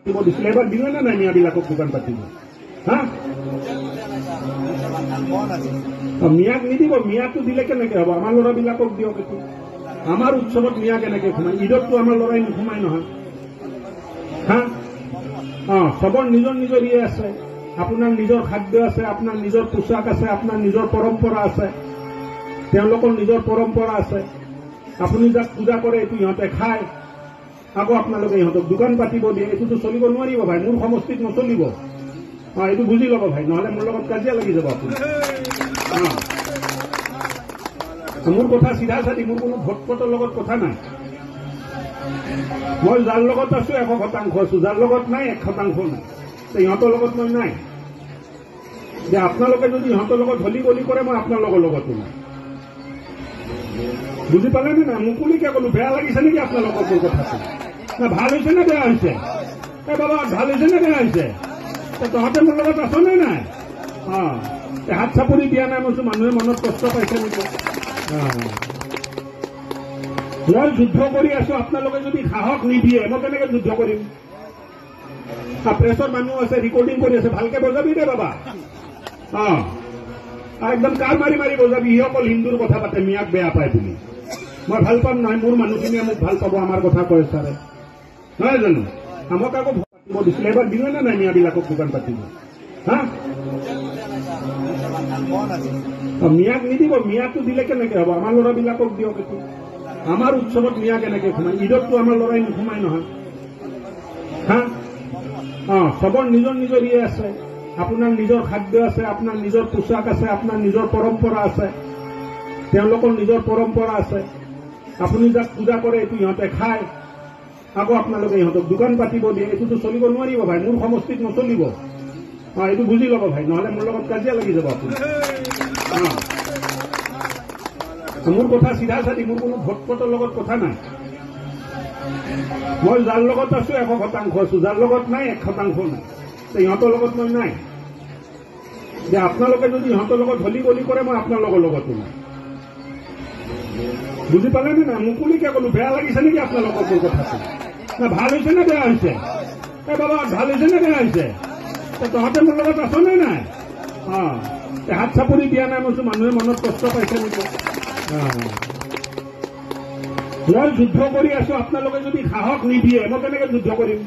দিছিলে এবাৰ দিলে নে নাই মিয়াবিলাকক দোকান পাতিব? হা মিয়াক নিদিব। মিয়াটো দিলে কেনেকে হ'ব? আমাৰ ল'ৰাবিলাকক দিয়ক। এইটো আমাৰ উৎসৱত মিয়া কেনেকে সোমায়? ঈদততো আমাৰ ল'ৰাই নোসোমাই নহয়। হা চবৰ নিজৰ নিজৰ ইয়ে আছে। আপোনাৰ নিজৰ খাদ্য আছে, আপোনাৰ নিজৰ পোছাক আছে, আপোনাৰ নিজৰ পৰম্পৰা আছে, তেওঁলোকৰ নিজৰ পৰম্পৰা আছে। আপুনি যাক পূজা কৰে এইটো ইহঁতে খায়, আকৌ আপোনালোকে ইহঁতক দোকান পাতিব দিয়ে। এইটোতো চলিব নোৱাৰিব ভাই, মোৰ সমষ্টিত নচলিব। এইটো বুজি ল'ব ভাই, নহ'লে মোৰ লগত কাজিয়া লাগি যাব আপুনি। মোৰ কথা চিধা চাধি, মোৰ কোনো ভোটপটৰ লগত কথা নাই। মই যাৰ লগত আছো 100% আছো, যাৰ লগত নাই 1% নাই। ইহঁতৰ লগত মই নাই। যে আপোনালোকে যদি ইহঁতৰ লগত হলি গলি কৰে, মই আপোনালোকৰ লগতো নাই। বুজি পালে নে নাই? মুকলিকে ক'লো, বেয়া লাগিছে নেকি আপোনালোকৰ মোৰ কথাটো? না ভাল হৈছে নে বেয়া হৈছে? বাবা ভাল হৈছে নে বেয়া হৈছে? তহঁতে মোৰ লগত আছ নে নাই? হাত চাপৰি দিয়া নাই। মই মানুহে মনত কষ্ট পাইছে নেকি? মই যুদ্ধ কৰি আছো, আপোনালোকে যদি সাহস নিদিয়ে মই কেনেকে যুদ্ধ কৰিম? প্ৰেছৰ মানুহ আছে, ৰেকৰ্ডিং কৰি আছে, ভালকে বজাবি দে বাবা। একদম কাৰ মাৰি মাৰি বজাবি। ই অকল হিন্দুৰ কথা পাতে, মিয়াক বেয়া পায় বুলি। মই ভাল পাম নহয়, মোৰ মানুহখিনিয়ে মোক ভাল পাব। আমাৰ কথা কয় ছাৰে, নহয় জানো? আমাক আকৌ পাতিব দিছিলে এবাৰ দিলে নে নাই মিয়াবিলাকক দোকান পাতিব? হা মিয়াক নিদিব। মিয়াটো দিলে কেনেকে হ'ব? আমাৰ ল'ৰাবিলাকক দিয়ক। এইটো আমাৰ উৎসৱত মিয়া কেনেকে সোমায়? ঈদততো আমাৰ ল'ৰাই নোসোমাই নহয়। হা চবৰ নিজৰ নিজৰ ইয়ে আছে। আপোনাৰ নিজৰ খাদ্য আছে, আপোনাৰ নিজৰ পোছাক আছে, আপোনাৰ নিজৰ পৰম্পৰা আছে, তেওঁলোকৰ নিজৰ পৰম্পৰা আছে। আপুনি যাক পূজা কৰে এইটো ইহঁতে খায়, আকৌ আপোনালোকে ইহঁতক দোকান পাতিব দিয়ে। এইটোতো চলিব নোৱাৰিব ভাই, মোৰ সমষ্টিত নচলিব। এইটো বুজি ল'ব ভাই, নহ'লে মোৰ লগত কাজিয়া লাগি যাব আপুনি। মোৰ কথা চিধা চাধি, মোৰ কোনো ভোটপটৰ লগত কথা নাই। মই যাৰ লগত আছো 100% আছো, যাৰ লগত নাই 1% নাই। ইহঁতৰ লগত মই নাই। যে আপোনালোকে যদি ইহঁতৰ লগত হলি গলি কৰে, মই আপোনালোকৰ লগতো নাই। বুজি পালে নে নাই? মুকলিকে ক'লো, বেয়া লাগিছে নেকি আপোনালোকৰ মোৰ কথাটো? না ভাল হৈছে নে বেয়া হৈছে? বাবা ভাল হৈছে নে বেয়া হৈছে? তহঁতে মোৰ লগত আছ নে নাই? হাত চাপৰি দিয়া নাই। মই মানুহে মনত কষ্ট পাইছে নেকি? মই যুদ্ধ কৰি আছো, আপোনালোকে যদি সাহস নিদিয়ে মই কেনেকে যুদ্ধ কৰিম?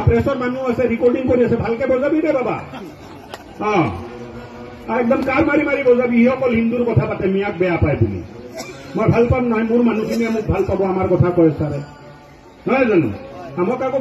প্ৰেছৰ মানুহ আছে, ৰেকৰ্ডিং কৰি আছে, ভালকে বজাবি দে বাবা। একদম কাৰ মাৰি মাৰি বজাবি। ই অকল হিন্দুৰ কথা পাতে, মিয়াক বেয়া পায় বুলি। মই ভাল পাম নহয়, মোৰ মানুহখিনিয়ে মোক ভাল পাব। আমাৰ কথা কয় ছাৰে, নহয় জানো? আমাক আকৌ